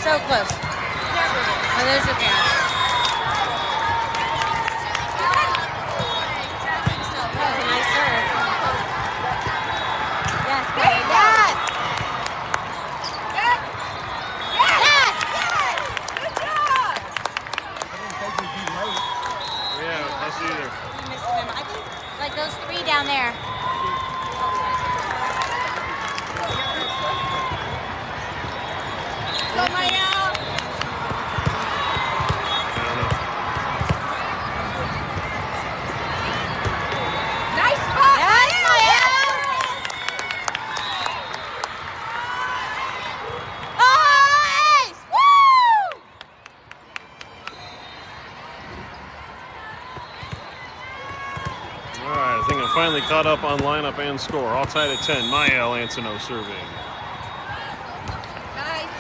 So close. Oh, there's your catch. That was a nice serve. Yes, baby. Yes! Yes! Good job! Yeah, us either. I'm missing them. I think, like, those three down there. Go, Maya! Nice spot! Yes, Maya! Oh, ace! Woo! All right, I think I'm finally caught up on lineup and score. All tied at 10. Mael Ansono serving. Nice.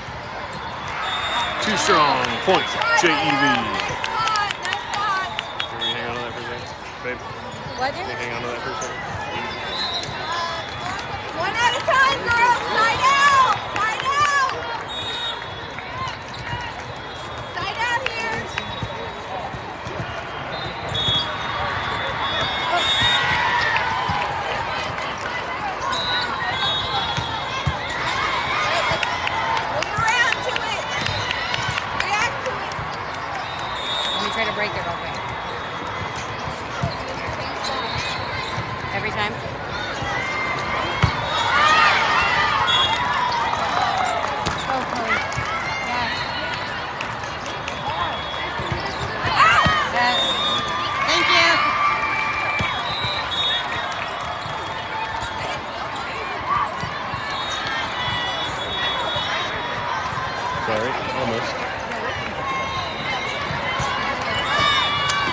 Too strong. Point. JEV. Nice spot! Nice spot! Can we hang on to that for a second? Babe, What? can you hang on to that for a second? One at a time, girls! Side out! Side out! Side out here! Move around to it! React to it! Let me try to break it real quick. Every time? Oh, Chloe. Yes. Yes. Thank you. Sorry, almost.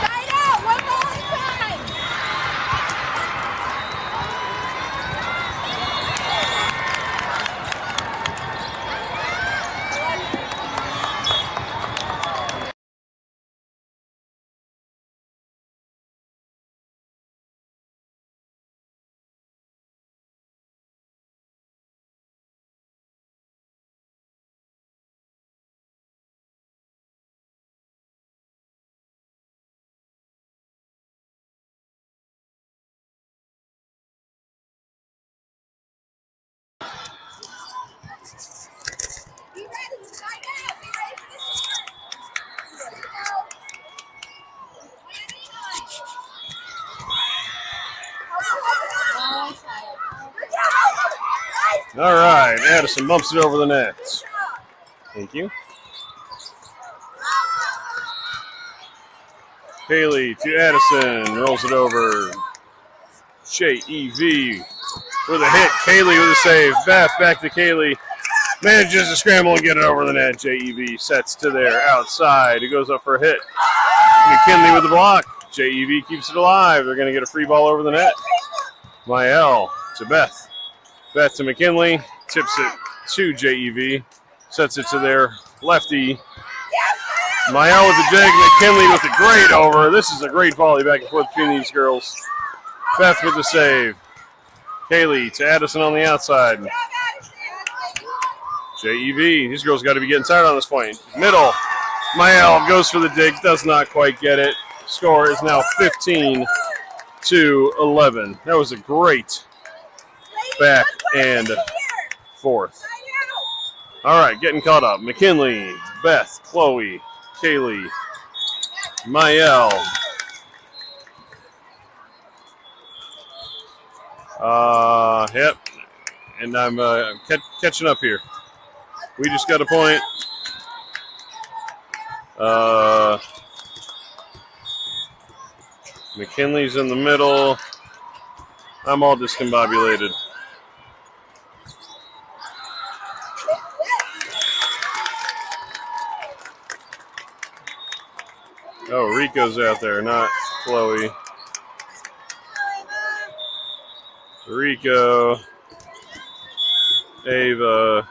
Side out! One ball at a time! Be ready! Side out! Be ready for the score! All right, Addison bumps it over the net. Thank you. Haley to Addison, rolls it over. JEV with a hit. Kaylee with a save. Beth back to Kaylee. Manages to scramble and get it over the net. JEV sets to there outside. It goes up for a hit. McKinley with the block. JEV keeps it alive. They're going to get a free ball over the net. Mael to Beth. Beth to McKinley. Tips it to JEV. Sets it to their lefty. Mael with the dig. McKinley with the great over. This is a great volley back and forth between these girls. Beth with the save. Kaylee to Addison on the outside. JEV. These girls got to be getting tired on this point. Middle. Mael goes for the dig. Does not quite get it. Score is now 15-11. That was a great back and forth. All right, getting caught up. McKinley, Beth, Chloe, Kaylee, Mael. Yep. And I'm catching up here. We just got a point. McKinley's in the middle. I'm all discombobulated. Oh, Rico's out there, not Chloe. Rico, Ava,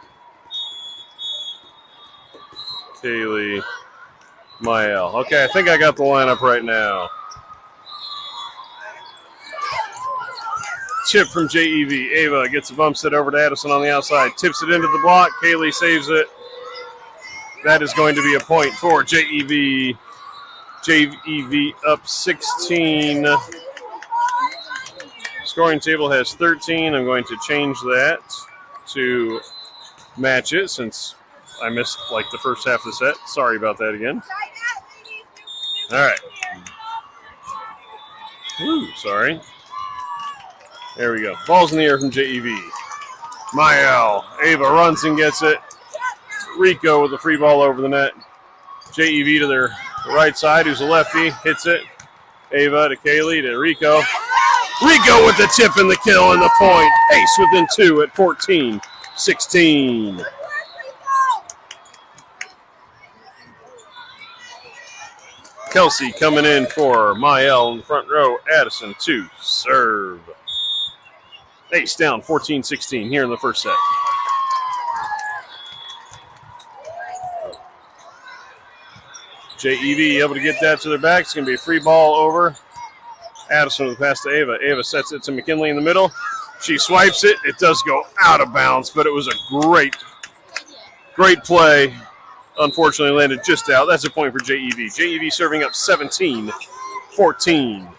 Kaylee, Mael. Okay, I think I got the lineup right now. chip from JEV. Ava gets a bump set over to Addison on the outside. Tips it into the block. Kaylee saves it. That is going to be a point for JEV. JEV up 16. Scoring table has 13. I'm going to change that to match it since I missed like the first half of the set. Sorry about that again. All right. Ooh, sorry. There we go. Ball's in the air from JEV. Mael. Ava runs and gets it. Rico with the free ball over the net. JEV to their right side, who's a lefty, hits it. Ava to Kaylee to Rico. Rico with the tip and the kill and the point. Ace within 2 at 14-16. Kelsey coming in for Mael in the front row. Addison to serve. Ace down 14-16 here in the first set. JEV able to get that to their back. It's going to be a free ball over. Addison with the pass to Ava. Ava sets it to McKinley in the middle. She swipes it. It does go out of bounds, but it was a great play. Unfortunately landed just out. That's a point for JEV. JEV serving up 17-14.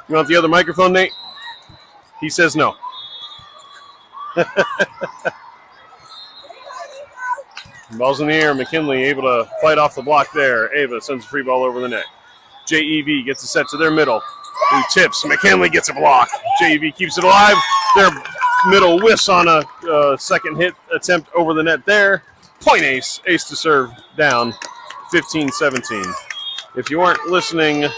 You want the other microphone, Nate? He says no. Ball's in the air. McKinley able to fight off the block there. Ava sends a free ball over the net. JEV gets a set to their middle. Who tips. McKinley gets a block. JEV keeps it alive. Their middle whiffs on a second hit attempt over the net there. Point ace. Ace to serve down 15-17. If you weren't listening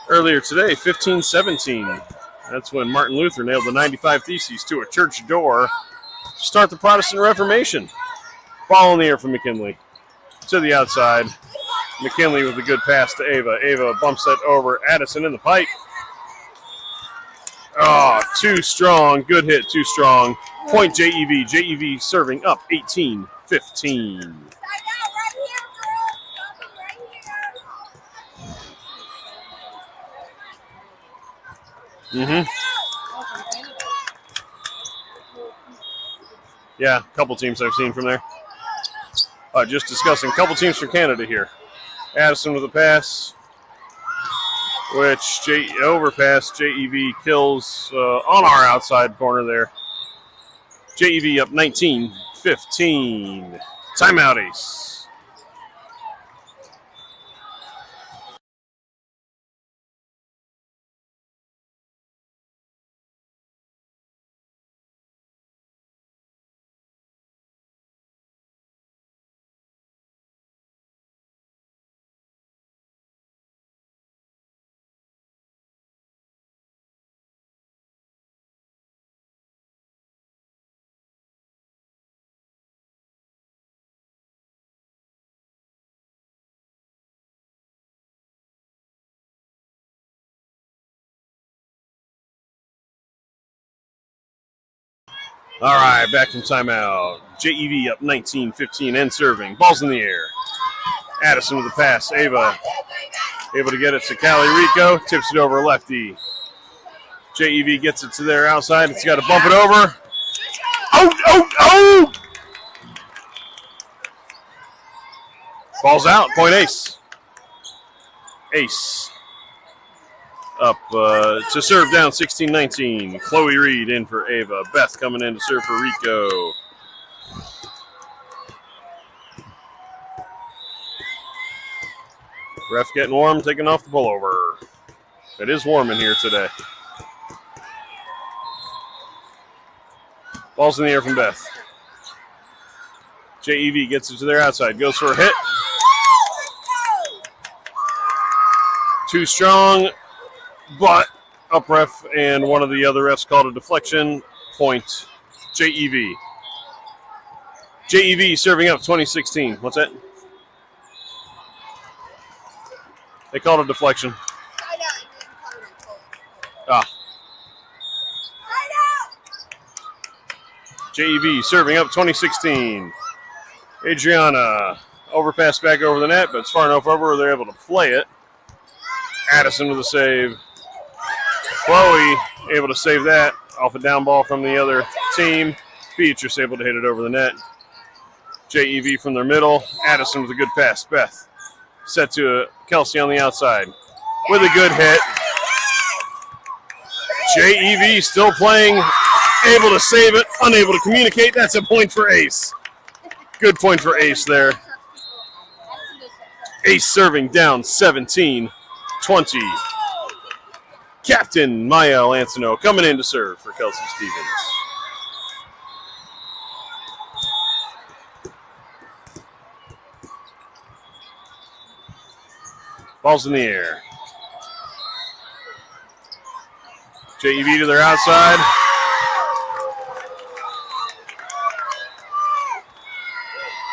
earlier today, 15-17. That's when Martin Luther nailed the 95 Theses to a church door to start the Protestant Reformation. Ball in the air from McKinley. To the outside. McKinley with a good pass to Ava. Ava bumps that over. Addison in the pipe. Oh, too strong. Good hit, too strong. Point JEV. JEV serving up 18-15. Yeah, a couple teams I've seen from there. Just discussing a couple teams from Canada here. Addison with a pass, which overpass. JEV kills on our outside corner there. JEV up 19-15. Timeout, Ace. All right, back from timeout. JEV up 19-15 and serving. Ball's in the air. Addison with the pass. Ava able to get it to Callie Rico. Tips it over lefty. JEV gets it to their outside. It's got to bump it over. Oh! Ball's out. Point ace. Ace. Up to serve down 16-19. Chloe Reed in for Ava. Beth coming in to serve for Rico. Ref getting warm, taking off the pullover. It is warm in here today. Ball's in the air from Beth. JEV gets it to their outside. Goes for a hit. Too strong. But up ref and one of the other refs called a deflection. Point JEV. JEV serving up 2016. What's that? They called a deflection. JEV serving up 2016. Adriana overpass back over the net, but it's far enough over where they're able to play it. Addison with a save. Chloe able to save that off a down ball from the other team. Beatrice able to hit it over the net. JEV from their middle. Addison with a good pass. Beth set to Kelsey on the outside with a good hit. JEV still playing, able to save it, unable to communicate. That's a point for Ace. Good point for Ace there. Ace serving down 17-20. Captain Mael Antono coming in to serve for Kelsey Stevens. Ball's in the air. JEV to their outside.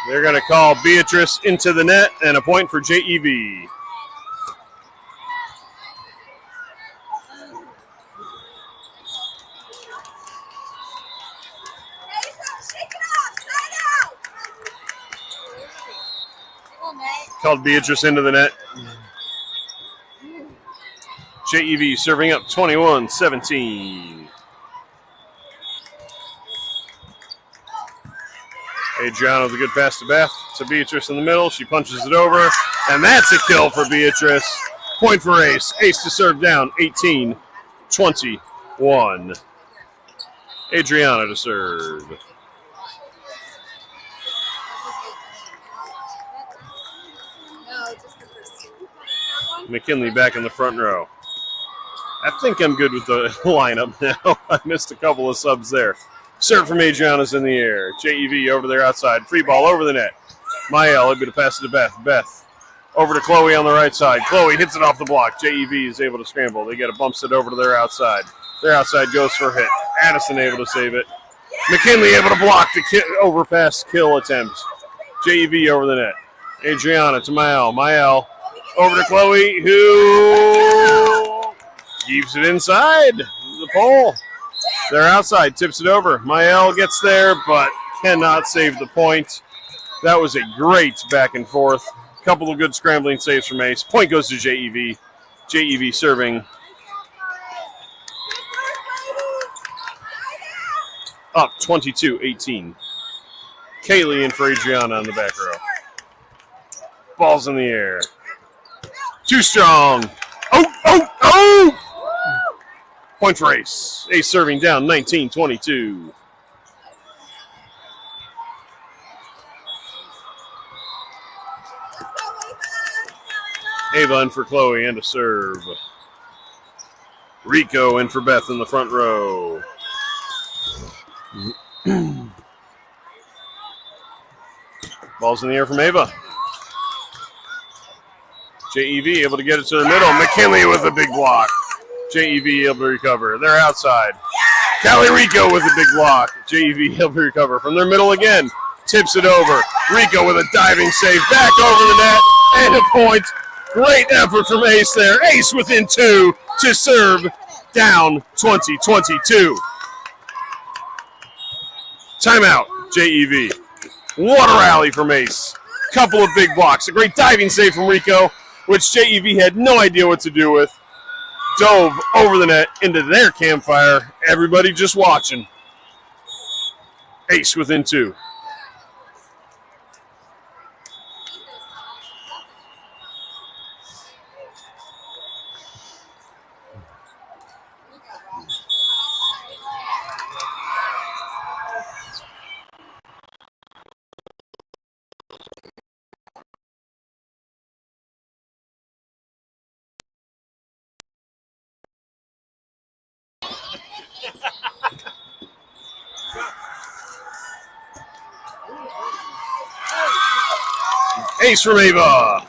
They're going to call Beatrice into the net and a point for JEV. Called Beatrice into the net. JEV serving up 21-17. Adriana with a good pass to Beth. To Beatrice in the middle. She punches it over. And that's a kill for Beatrice. Point for Ace. Ace to serve down 18-21. Adriana to serve. McKinley back in the front row. I think I'm good with the lineup now. I missed a couple of subs there. Serve from Adriana's in the air. JEV over there outside. Free ball over the net. Mael able to pass it to Beth. Beth over to Chloe on the right side. Chloe hits it off the block. JEV is able to scramble. They get a bumps it over to their outside. Their outside goes for a hit. Addison able to save it. McKinley able to block the overpass kill attempt. JEV over the net. Adriana to Mael. Mael over to Chloe, who keeps it inside the pole. They're outside, tips it over. Mael gets there, but cannot save the point. That was a great back and forth. Couple of good scrambling saves from Ace. Point goes to JEV. JEV serving up 22-18. Kaylee in for Adriana on the back row. Ball's in the air. Too strong. Oh! Point for Ace. Ace serving down 19-22. Ava in for Chloe and a serve. Rico in for Beth in the front row. Ball's in the air from Ava. JEV able to get it to the middle. McKinley with a big block. JEV able to recover. They're outside. Callie Rico with a big block. JEV able to recover. From their middle again. Tips it over. Rico with a diving save. Back over the net. And a point. Great effort from Ace there. Ace within two to serve down 20-22. Timeout, JEV. What a rally from Ace. Couple of big blocks. A great diving save from Rico, which JEV had no idea what to do with. Dove over the net into their campfire. Everybody just watching. Ace within two. Ace from Ava.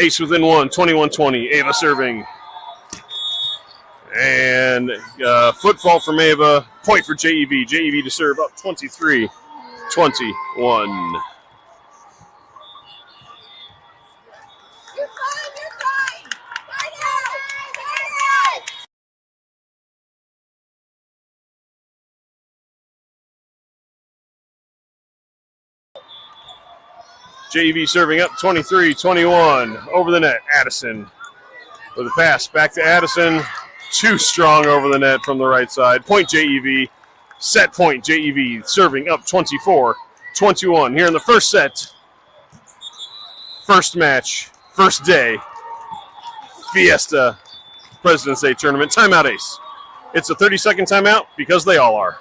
Ace within one, 21-20. Ava serving. And foot fault from Ava. Point for JEV. JEV to serve up 23-21. JEV serving up 23-21. Over the net, Addison with a pass back to Addison. Too strong over the net from the right side. Point JEV. Set point JEV serving up 24-21 here in the first set. First match, first day. Fiesta President's Day Tournament. Timeout, Ace. It's a 30-second timeout because they all are.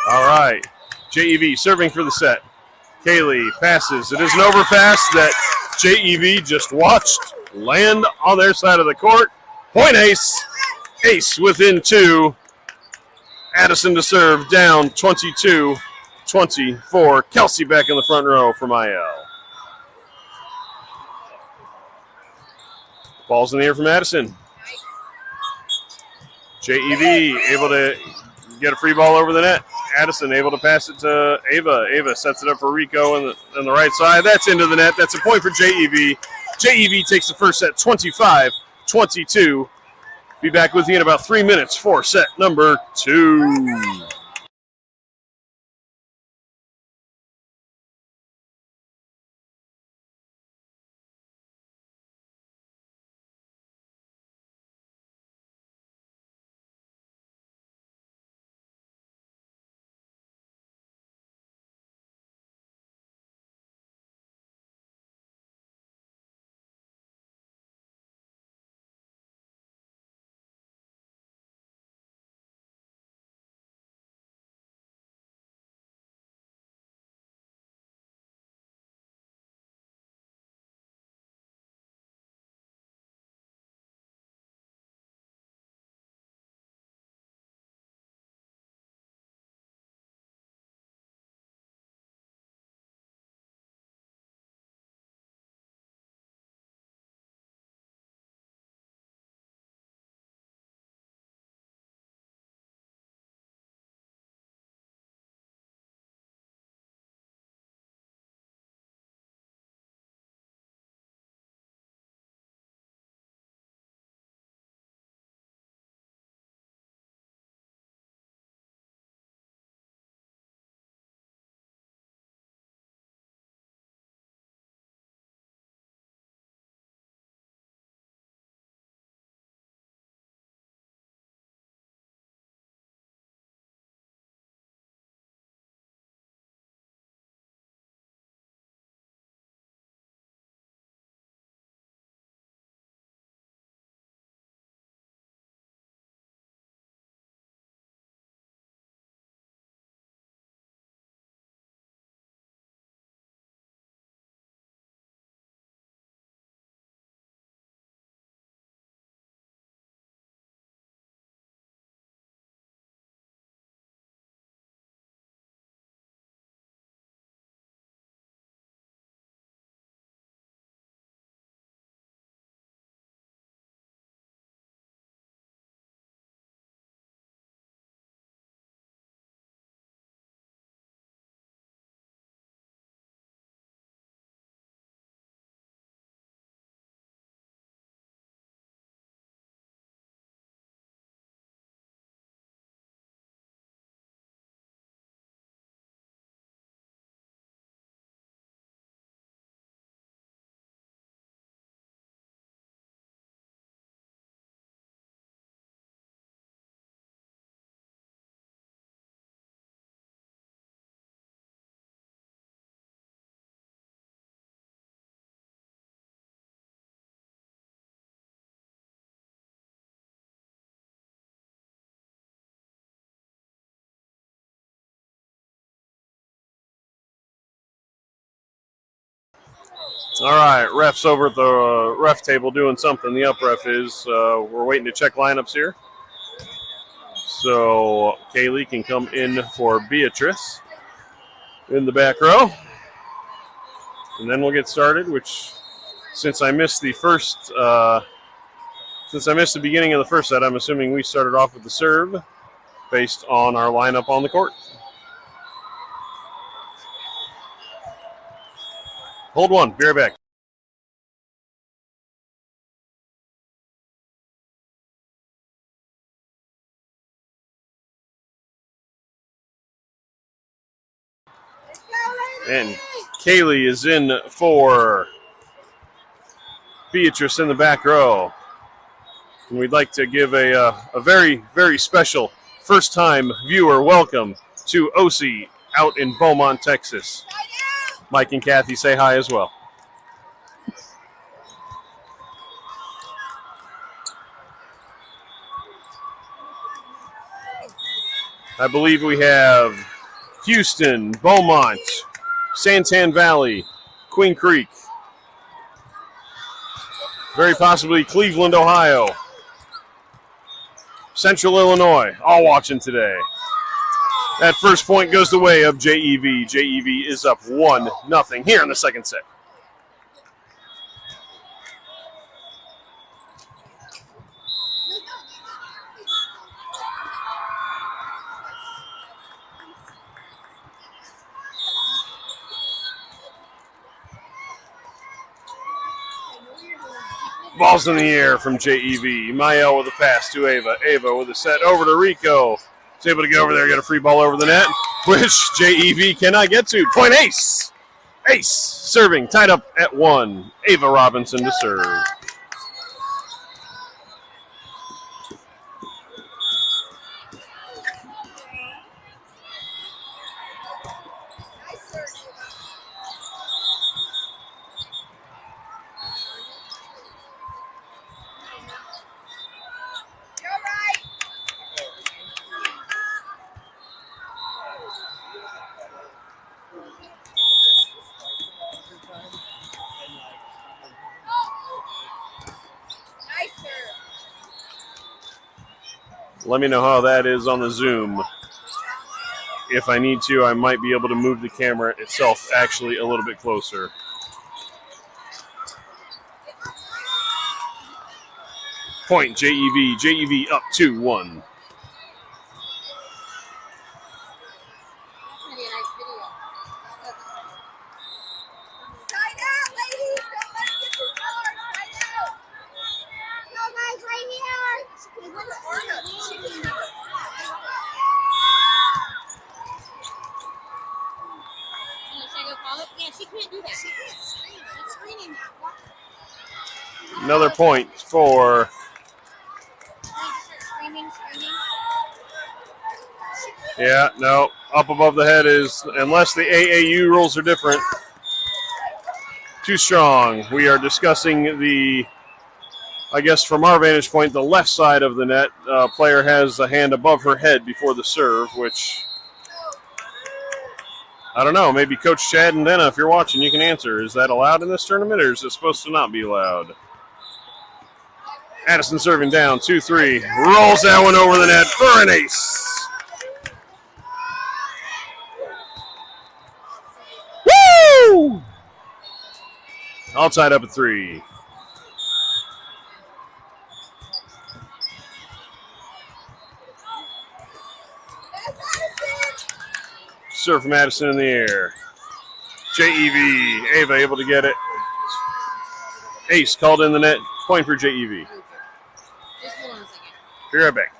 All right. JEV serving for the set. Kaylee passes. It is an overpass that JEV just watched land on their side of the court. Point Ace. Ace within 2. Addison to serve, down 22-24. Kelsey back in the front row from IL. Ball's in the air from Addison. JEV able to get a free ball over the net. Addison able to pass it to Ava. Ava sets it up for Rico on the right side. That's into the net. That's a point for JEV. JEV takes the first set 25-22. Be back with you in about 3 minutes for set number 2. All right, refs over at the ref table doing something. The up ref is. We're waiting to check lineups here. So Kaylee can come in for Beatrice. in the back row. And then we'll get started, which, since I missed the beginning of the first set, I'm assuming we started off with the serve based on our lineup on the court. Hold one. Be right back. And Kaylee is in for Beatrice in the back row. And we'd like to give a very, very special first-time viewer welcome to OC out in Beaumont, Texas. Mike and Kathy say hi as well. I believe we have Houston, Beaumont, Santan Valley, Queen Creek, very possibly Cleveland, Ohio, Central Illinois, all watching today. That first point goes the way of JEV. JEV is up 1-0 here in the second set. Ball's in the air from JEV. Mael with a pass to Ava. Ava with a set over to Rico. He's able to get over there, get a free ball over the net, which JEV cannot get to. Point ace. Ace serving, tied up at 1. Ava Robinson to serve. Let me know how that is on the Zoom. If I need to, I might be able to move the camera itself actually a little bit closer. Point JEV. JEV up 2-1. Another point for up above the head is, unless the AAU rules are different, too strong. We are discussing the, I guess from our vantage point, the left side of the net. Player has a hand above her head before the serve, which, I don't know, maybe Coach Chad and Denna, if you're watching, you can answer. Is that allowed in this tournament, or is it supposed to not be allowed? Addison serving down, 2-3. Rolls that one over the net for an ace. Woo! All tied up at 3. Serve from Addison in the air. JEV, Ava able to get it. Ace called in the net. Point for JEV. Just hold on a second. Be right back.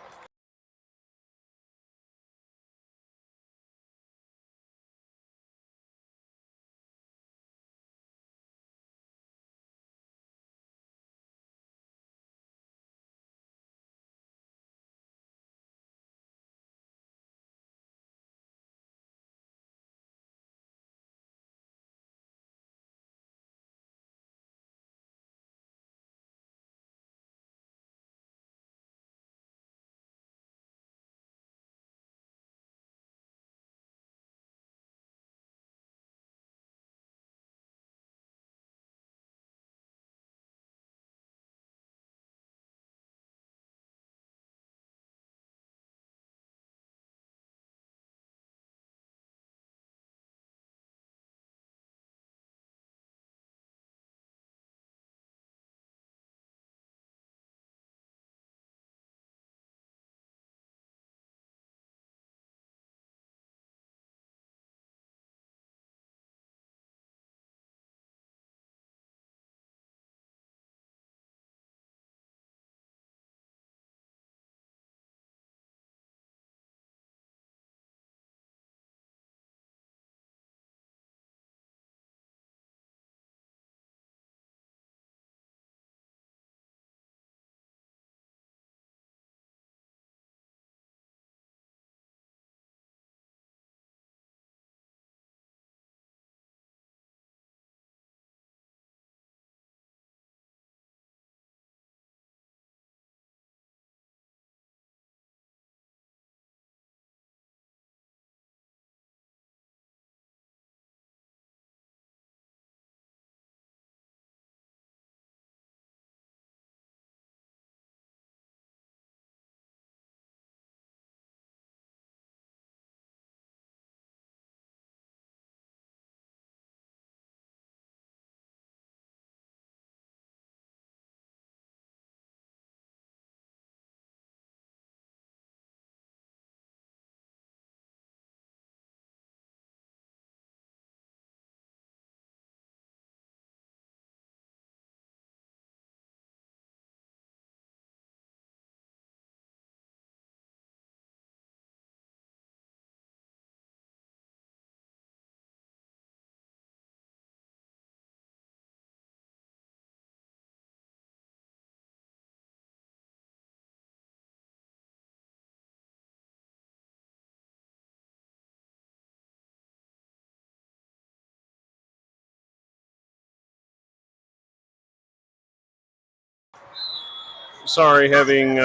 sorry, having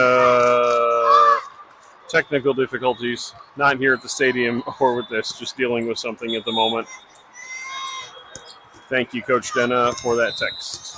technical difficulties. Not here at the stadium or with this, just dealing with something at the moment. Thank you, Coach Denna, for that text.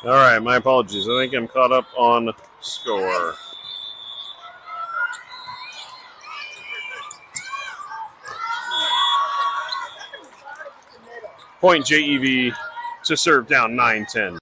All right, my apologies. I think I'm caught up on score. Point JEV to serve down 9-10.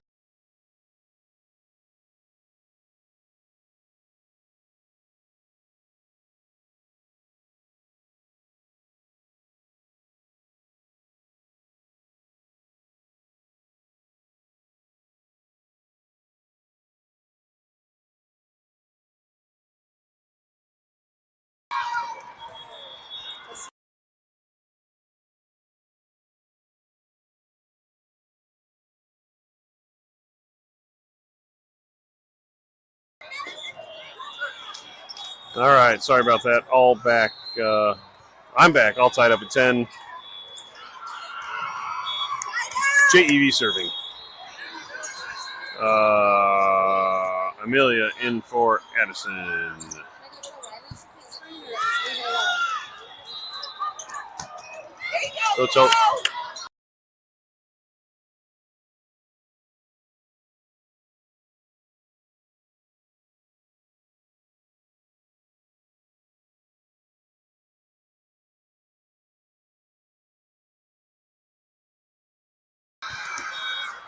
All right, sorry about that. All back. I'm back, all tied up at 10. JEV serving. Amelia in for Addison. Go.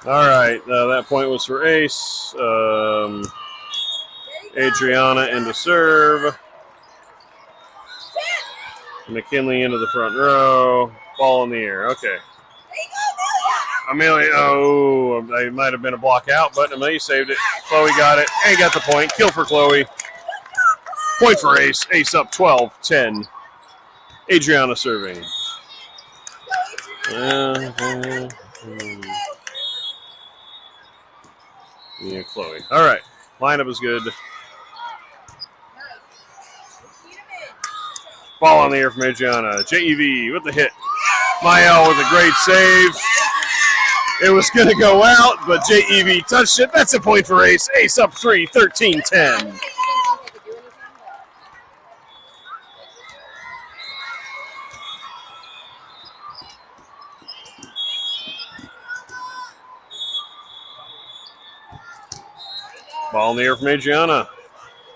All right, that point was for Ace. Adriana into serve. McKinley into the front row. Ball in the air. Okay. Amelia, it might have been a block out, but Amelia saved it. Chloe got it. And got the point. Kill for Chloe. Point for Ace. Ace up 12-10. Adriana serving. Yeah, Chloe. All right. Lineup is good. Ball on the air from Adriana. JEV with the hit. Mael with a great save. It was going to go out, but JEV touched it. That's a point for Ace. Ace up 3, 13-10. Ball in the air from Adriana.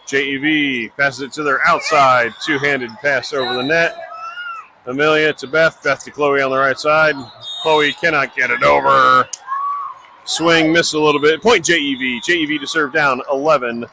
JEV passes it to their outside. Two-handed pass over the net. Amelia to Beth. Beth to Chloe on the right side. Chloe cannot get it over. Swing, missed a little bit. Point JEV. JEV to serve down 11-13.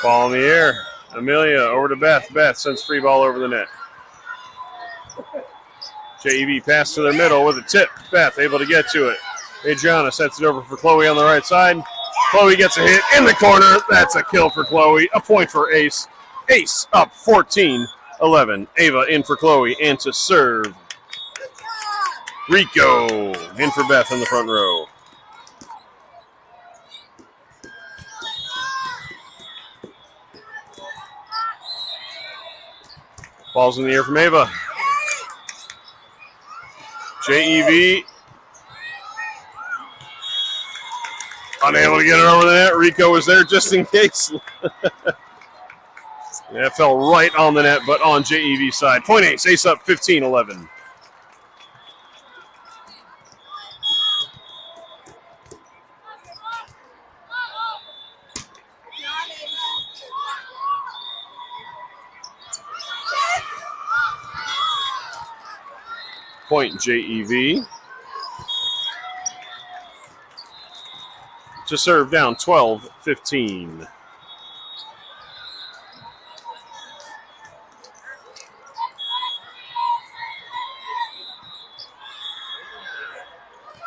Ball in the air. Amelia over to Beth. Beth sends free ball over the net. JEV pass to their middle with a tip. Beth able to get to it. Adriana sets it over for Chloe on the right side. Chloe gets a hit in the corner. That's a kill for Chloe. A point for Ace. Ace up 14-11. Ava in for Chloe and to serve. Rico in for Beth in the front row. Ball's in the air from Ava. JEV unable to get it over the net. Rico was there just in case. That fell right on the net, but on JEV side. Point Ace. Ace up 15-11. Point JEV. To serve down 12-15.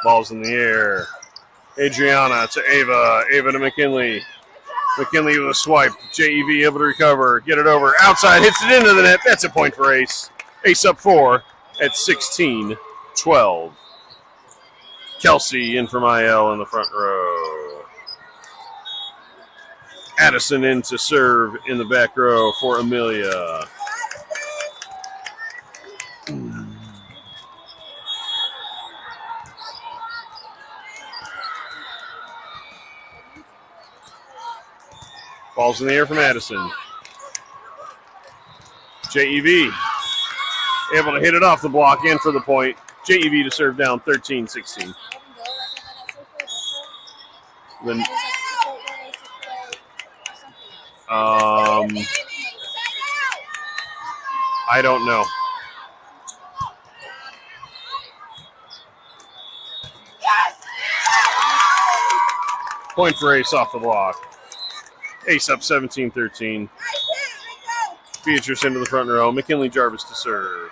Ball's in the air. Adriana to Ava. Ava to McKinley. McKinley with a swipe. JEV able to recover. Get it over. Outside. Hits it into the net. That's a point for Ace. Ace up 4 at 16-12. Kelsey in from IL in the front row. Addison in to serve in the back row for Amelia. Ball's in the air from Addison. JEV able to hit it off the block in for the point. JEV to serve down 13-16. Then, I don't know. Point for Ace off the block. Ace up 17-13. Beatrice into the front row. McKinley Jarvis to serve.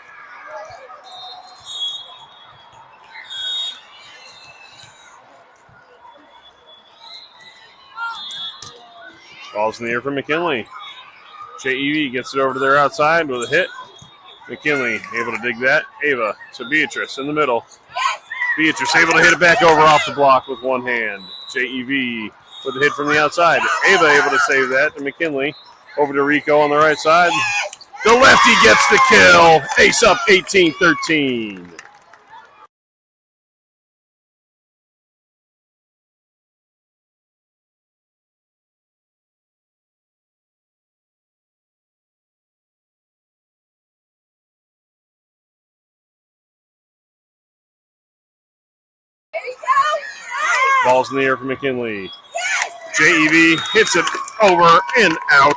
Ball's in the air for McKinley. JEV gets it over to their outside with a hit. McKinley able to dig that. Ava to Beatrice in the middle. Beatrice able to hit it back over off the block with one hand. JEV with a hit from the outside. Ava able to save that to McKinley. Over to Rico on the right side. The lefty gets the kill. Ace up 18-13. Ball's in the air for McKinley. JEV hits it over and out.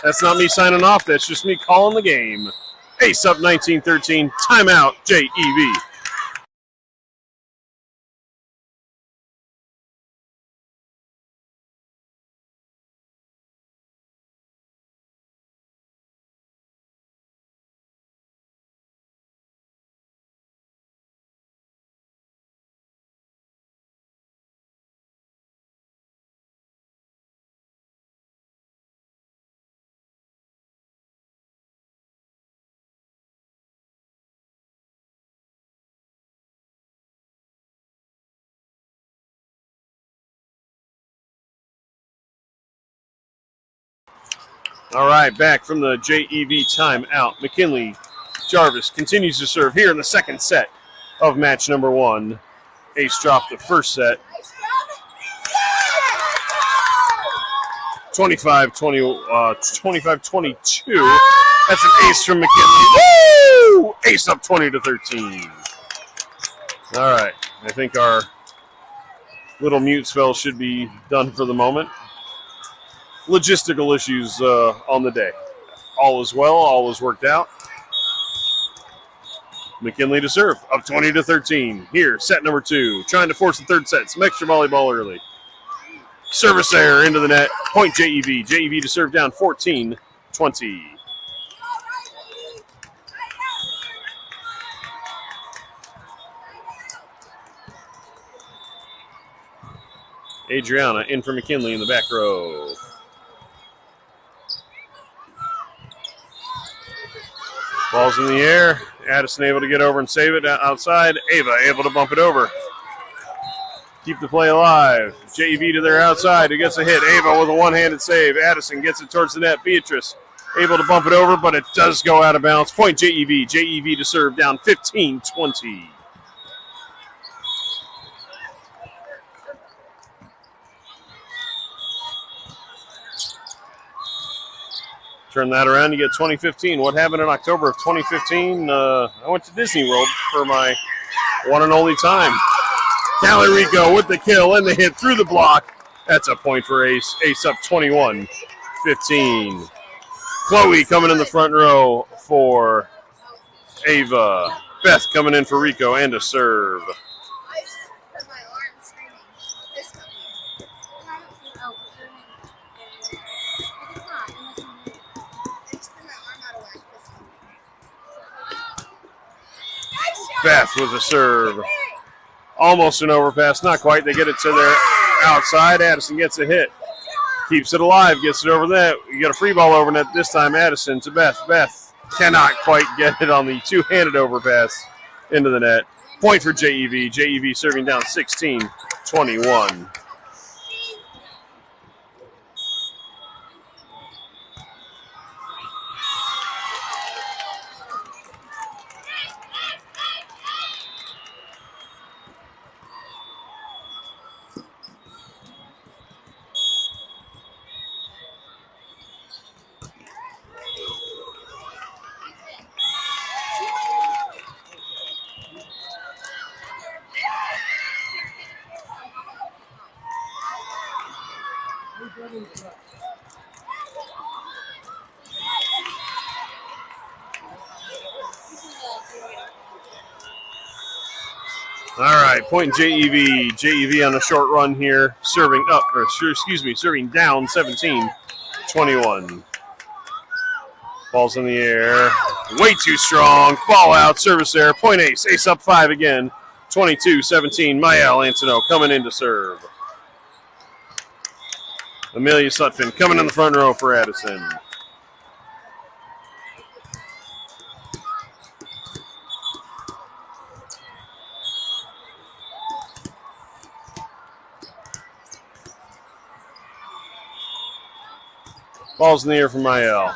That's not me signing off. That's just me calling the game. Ace up 19-13. Timeout, JEV. All right, back from the JEV timeout. McKinley Jarvis continues to serve here in the second set of match number 1. Ace dropped the first set. 25-22. That's an ace from McKinley. Woo! Ace up 20-13. All right. I think our little mute spell should be done for the moment. Logistical issues on the day. All is well. All is worked out. McKinley to serve. Up 20-13. Here, set number 2. Trying to force the third set. Some extra volleyball early. Service error into the net. Point JEV. JEV to serve down 14-20. Adriana in for McKinley in the back row. Ball's in the air. Addison able to get over and save it outside. Ava able to bump it over. Keep the play alive. JEV to their outside. Who gets a hit? Ava with a one-handed save. Addison gets it towards the net. Beatrice able to bump it over, but it does go out of bounds. Point JEV. JEV to serve down 15-20. Turn that around, you get 2015. What happened in October of 2015? I went to Disney World for my one and only time. Callie Rico with the kill and the hit through the block. That's a point for Ace. Ace up 21-15. Chloe coming in the front row for Ava. Beth coming in for Rico and a serve. Beth with a serve. Almost an overpass, not quite. They get it to their outside. Addison gets a hit. Keeps it alive, gets it over net. You get a free ball over net this time. Addison to Beth. Beth cannot quite get it on the two-handed overpass into the net. Point for JEV. JEV serving down 16-21. All right, point JEV. JEV on a short run here, serving up, or serving down 17-21. Ball's in the air. Way too strong. Ball out, service error. Point Ace. Ace up 5 again. 22-17. Mael Antono coming in to serve. Amelia Sutphin coming in the front row for Addison. Ball's in the air for Mael.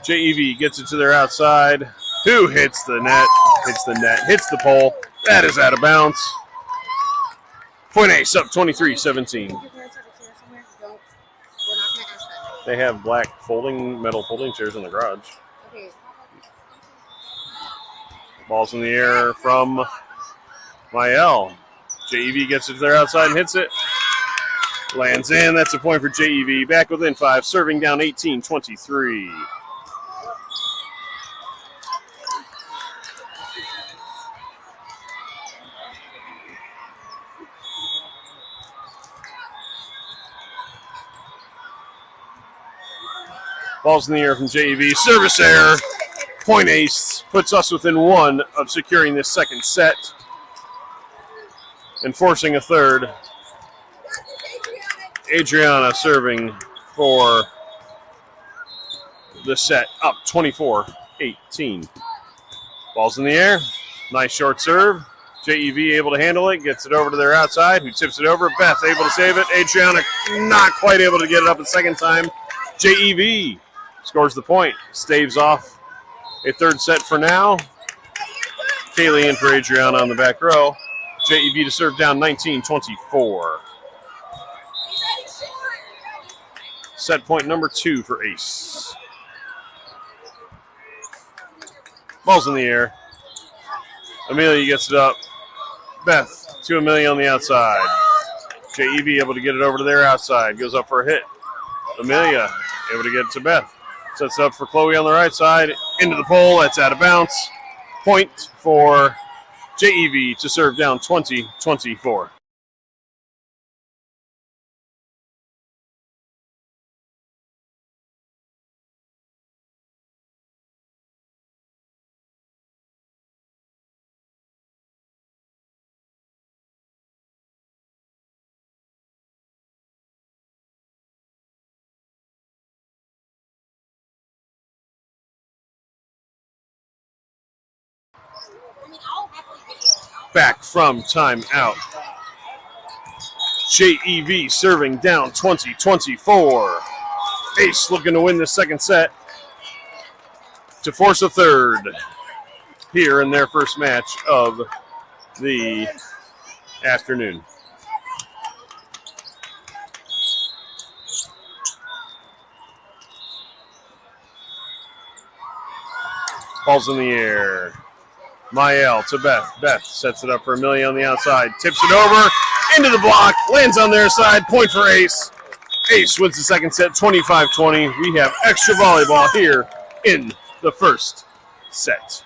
JEV gets it to their outside. Who hits the net? Hits the net. Hits the pole. That is out of bounds. Point Ace up 23-17. They have black metal folding chairs in the garage. Okay. Ball's in the air from Mael. JEV gets it to their outside and hits it. Lands in. That's a point for JEV. Back within 5. Serving down 18-23. Ball's in the air from JEV. Service error. Point Ace puts us within 1 of securing this second set and forcing a third. Adriana serving for the set, up 24-18. Ball's in the air. Nice short serve. JEV able to handle it, gets it over to their outside, who tips it over. Beth able to save it. Adriana not quite able to get it up a second time. JEV scores the point, staves off a third set for now. Kaylee in for Adriana on the back row. JEV to serve down 19-24. Set point number 2 for Ace. Ball's in the air. Amelia gets it up. Beth to Amelia on the outside. JEV able to get it over to their outside. Goes up for a hit. Amelia able to get it to Beth. Sets it up for Chloe on the right side. Into the pole. That's out of bounds. Point for JEV to serve down 20-24. Back from timeout. JEV serving down 20-24. Ace looking to win the second set to force a third here in their first match of the afternoon. Ball's in the air. Mael to Beth. Beth sets it up for Amelia on the outside. Tips it over. Into the block. Lands on their side. Point for Ace. Ace wins the second set 25-20. We have extra volleyball here in the first set.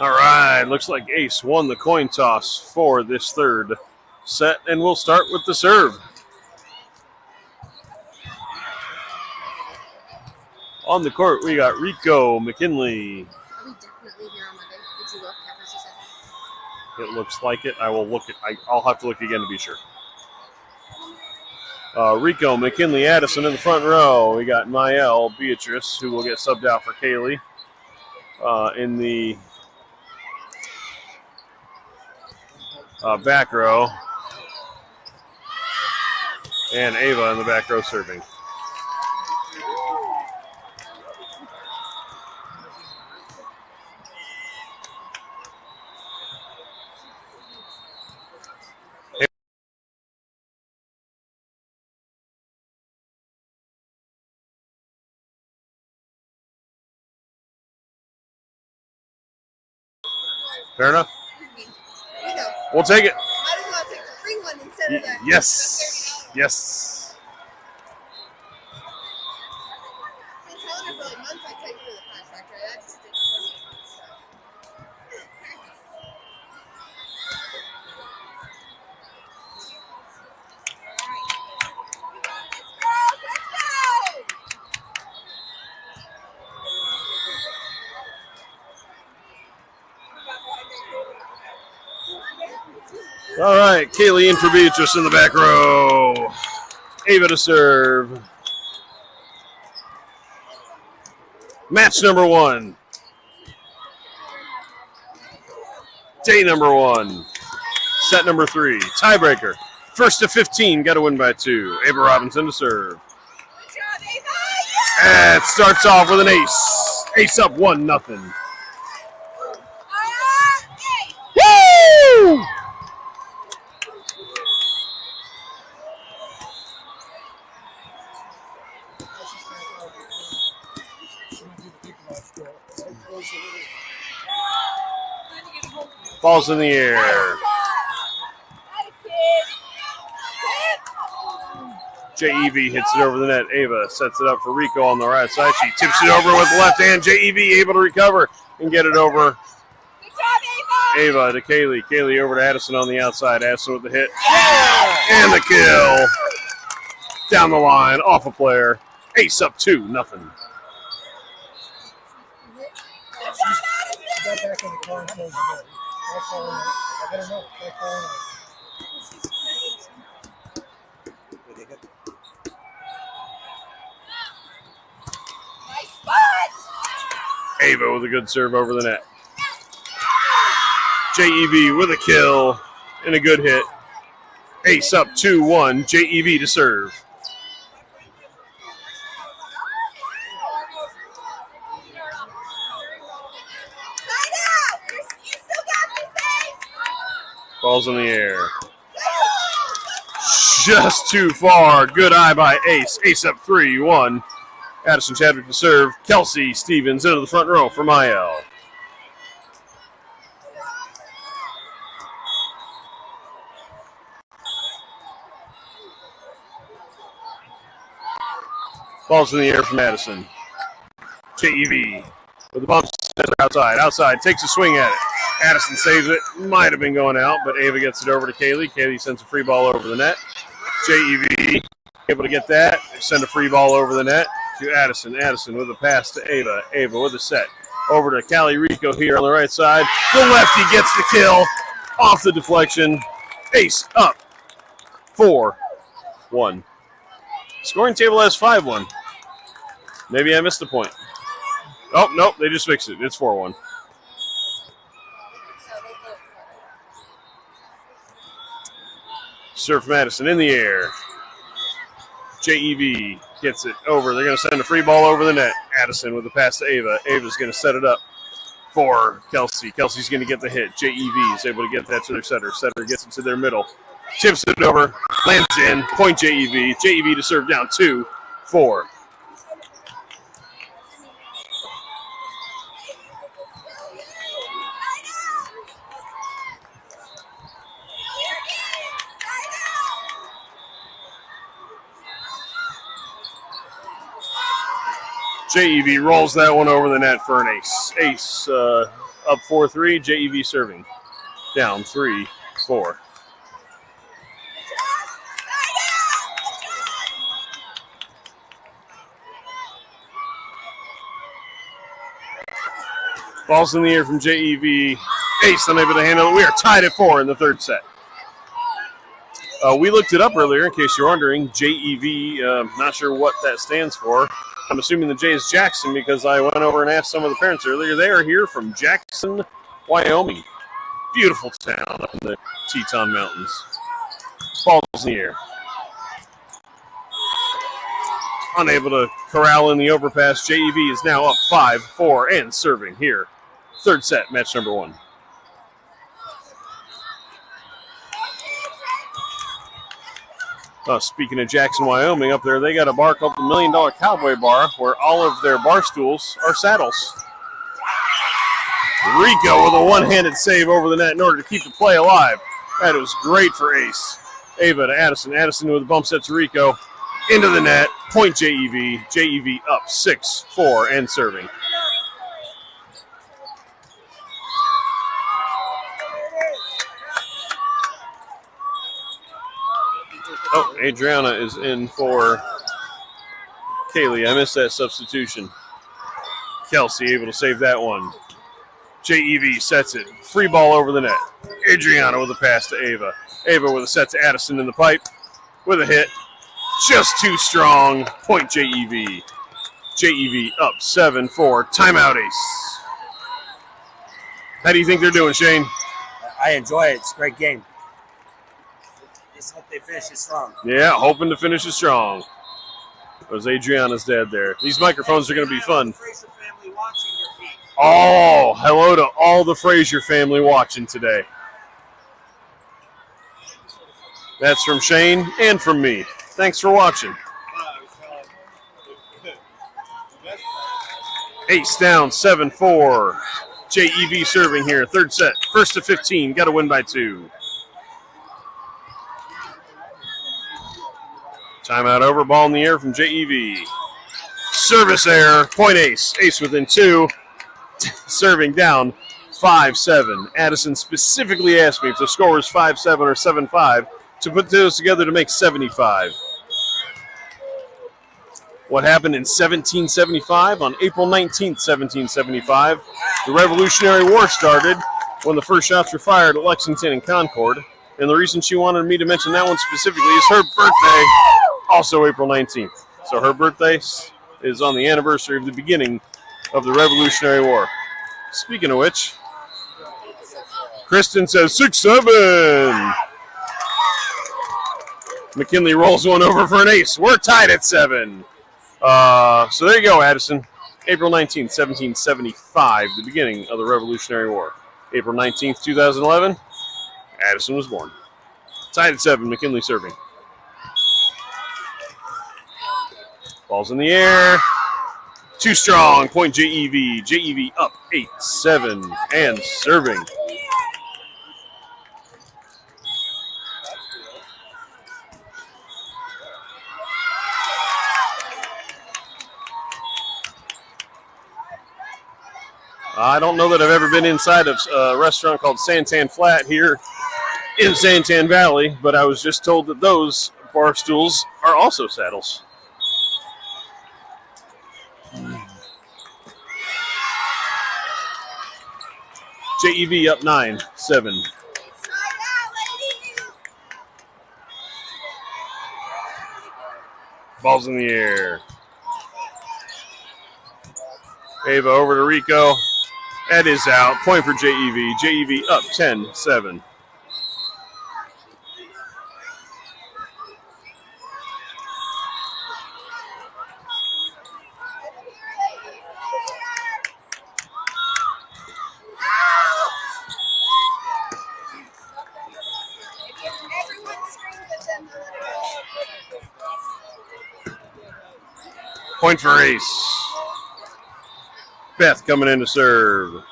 All right, looks like Ace won the coin toss for this third set, and we'll start with the serve. On the court, we got Rico McKinley. Are we definitely here on Monday? Did you look after she said that? It looks like it. I will look at. I'll have to look again to be sure. Rico McKinley Addison in the front row. We got Mael Beatrice, who will get subbed out for Kaylee in the back row, and Ava in the back row serving. Fair enough. We'll take it. Might as well take the free Yes. Yes. I've been telling her for like months I'd take her to the contractor. That just didn't for me. So. All right, Kaylee in for Beatrice in the back row. Ava to serve. Match number 1. Day number 1. Set number 3. Tiebreaker. First to 15. Got to win by 2. Ava Robinson to serve. And it starts off with an ace. Ace up 1-0. Woo! Ball's in the air. JEV hits it over the net. Ava sets it up for Rico on the right side. She tips it over with the left hand. JEV able to recover and get it over. Ava to Kaylee. Kaylee over to Addison on the outside. Addison with the hit. And the kill. Down the line. Off a player. Ace up 2-0. Got back in the car and closed the door. That's all I know. I don't know. That's all I know. Ava with a good serve over the net. JEV with a kill and a good hit. Ace up 2-1. JEV to serve. Ball's in the air. Just too far. Good eye by Ace. Ace up 3-1. Addison Chadwick to serve. Kelsey Stevens into the front row for Mael. Ball's in the air from Addison. JEV with the bump outside. Outside. Takes a swing at it. Addison saves it. Might have been going out, but Ava gets it over to Kaylee. Kaylee sends a free ball over the net. JEV able to get that. Send a free ball over the net to Addison. Addison with a pass to Ava. Ava with a set. Over to Callie Rico here on the right side. The lefty gets the kill off the deflection. Ace up 4-1. Scoring table has 5-1. Maybe I missed a point. Oh, nope, they just fixed it. It's 4-1. Serve from Addison in the air. JEV gets it over. They're going to send a free ball over the net. Addison with the pass to Ava. Ava's going to set it up for Kelsey. Kelsey's going to get the hit. JEV is able to get that to their setter. Setter gets it to their middle. Tips it over. Lands in. Point JEV. JEV to serve down 2-4. JEV rolls that one over the net for an ace. Ace up 4-3. JEV serving. Down 3-4. Ball's in the air from JEV. Ace unable to handle it. We are tied at 4 in the third set. We looked it up earlier in case you're wondering. JEV, not sure what that stands for. I'm assuming the J is Jackson because I went over and asked some of the parents earlier. They are here from Jackson, Wyoming. Beautiful town up in the Teton Mountains. Ball's in the air. Unable to corral in the overpass. JEV is now up 5-4 and serving here. Third set, match number 1. Speaking of Jackson, Wyoming, up there, they got a bar called the $1 Million Cowboy Bar where all of their bar stools are saddles. Rico with a one-handed save over the net in order to keep the play alive. That was great for Ace. Ava to Addison. Addison with a bump set to Rico. Into the net. Point JEV. JEV up 6-4 and serving. Oh, Adriana is in for Kaylee. I missed that substitution. Kelsey able to save that one. JEV sets it. Free ball over the net. Adriana with a pass to Ava. Ava with a set to Addison in the pipe. With a hit. Just too strong. Point JEV. JEV up 7-4. Timeout ace. How do you think they're doing, Shane? I enjoy it. It's a great game. Just hope they finish it strong. Yeah, hoping to finish it strong. That was Adriana's dad there. These microphones are going to be fun. Oh, hello to all the Frazier family watching today. That's from Shane and from me. Thanks for watching. Ace down, 7-4. JEV serving here, third set. First to 15, got to win by 2. Timeout over, ball in the air from JEV. Service error, point ace. Ace within 2. Serving down 5-7. Addison specifically asked me if the score was 5-7 or 7-5 to put those together to make 75. What happened in 1775? On April 19th, 1775, the Revolutionary War started when the first shots were fired at Lexington and Concord. And the reason she wanted me to mention that one specifically is her birthday, also April 19th. So her birthday is on the anniversary of the beginning of the Revolutionary War. Speaking of which, Kristen says 6-7. McKinley rolls one over for an ace. We're tied at 7. So there you go, Addison. April 19th, 1775, the beginning of the Revolutionary War. April 19th, 2011, Addison was born. Tied at 7, McKinley serving. Ball's in the air. Too strong. Point JEV. JEV up 8-7 and serving. I don't know that I've ever been inside of a restaurant called Santan Flat here in Santan Valley, but I was just told that those bar stools are also saddles. JEV up 9-7. Ball's in the air. Ava over to Rico. That is out. Point for JEV. JEV up 10-7. Point for Ace. Beth coming in to serve.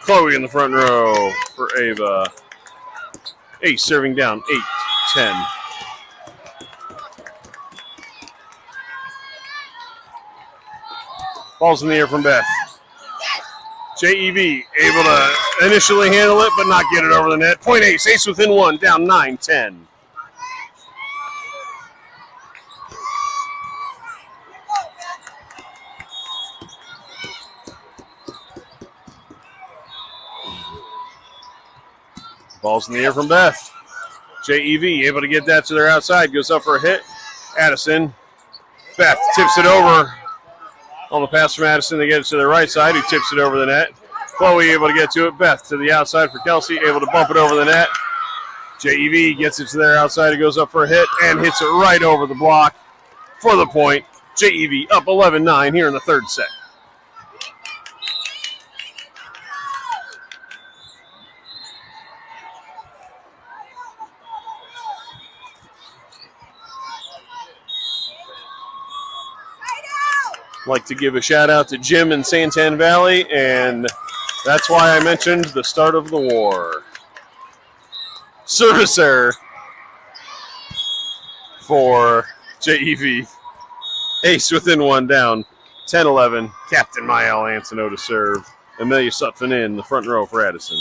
Chloe in the front row for Ava. Ace serving down 8-10. Ball's in the air from Beth. JEV able to initially handle it, but not get it over the net. Point Ace. Ace within 1, down 9-10. Ball's in the air from Beth. JEV able to get that to their outside. Goes up for a hit. Addison. Beth tips it over. On the pass from Addison, they get it to their right side, who tips it over the net. Chloe able to get to it. Beth to the outside for Kelsey. Able to bump it over the net. JEV gets it to their outside. It goes up for a hit and hits it right over the block for the point. JEV up 11-9 here in the third set. Like to give a shout out to Jim in Santan Valley, and that's why I mentioned the start of the war. Service error. for JEV. Ace within one down. 10-11. Captain Mael Ansono to serve. Amelia Sutphin in the front row for Addison.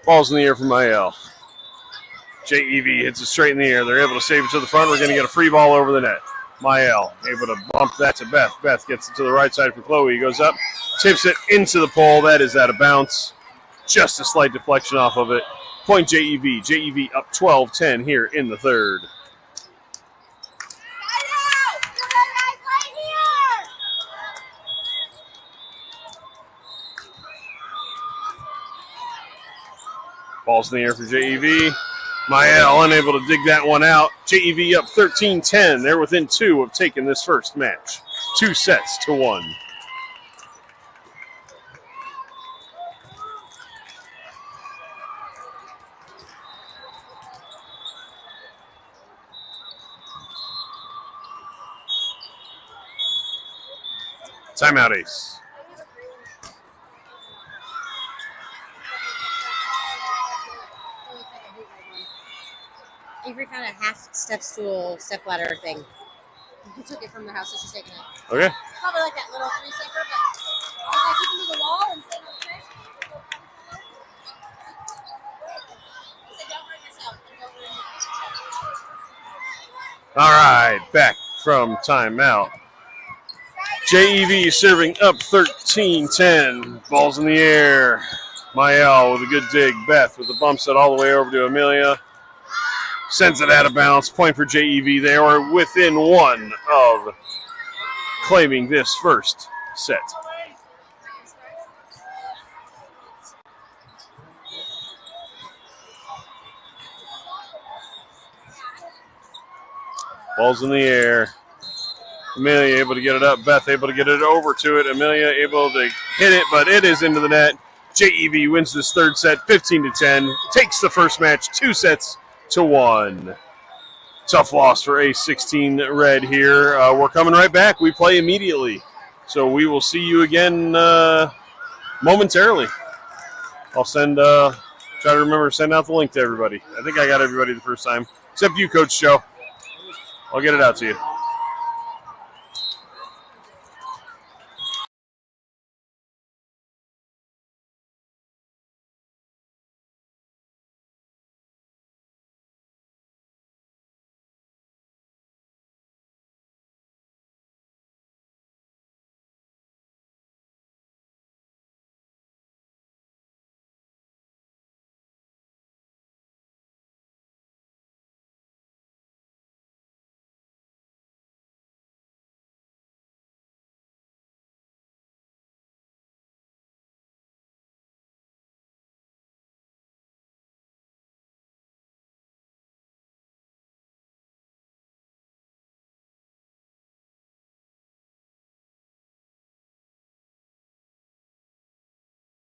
Ball's in the air for Mael. JEV hits it straight in the air. They're able to save it to the front. We're going to get a free ball over the net. Mael able to bump that to Beth. Beth gets it to the right side for Chloe. Goes up, tips it into the pole. That is out of bounds. Just a slight deflection off of it. Point JEV. JEV up 12-10 here in the third. Ball's in the air for JEV. Mael unable to dig that one out. JEV up 13-10. They're within 2 of taking this first match. 2-1. Timeout, Ace. Avery found a half step stool, step ladder thing. He took it from the house, so she's taking it. Okay. Probably like that little 3-stepper, but I was like, you can do the wall and sit on the trash. He said, don't hurt yourself. Don't hurt me. All right, back from timeout. JEV serving up 13-10. Ball's in the air. Mael with a good dig. Beth with the bump set all the way over to Amelia. Sends it out of bounds. Point for JEV. They are within 1 of claiming this first set. Ball's in the air. Amelia able to get it up. Beth able to get it over to it. Amelia able to hit it, but it is into the net. JEV wins this third set 15-10. Takes the first match 2-1. Tough loss for A16 Red here. We're coming right back. We play immediately. So we will see you again momentarily. I'll send, try to remember to send out the link to everybody. I think I got everybody the first time, except you, Coach Joe. I'll get it out to you.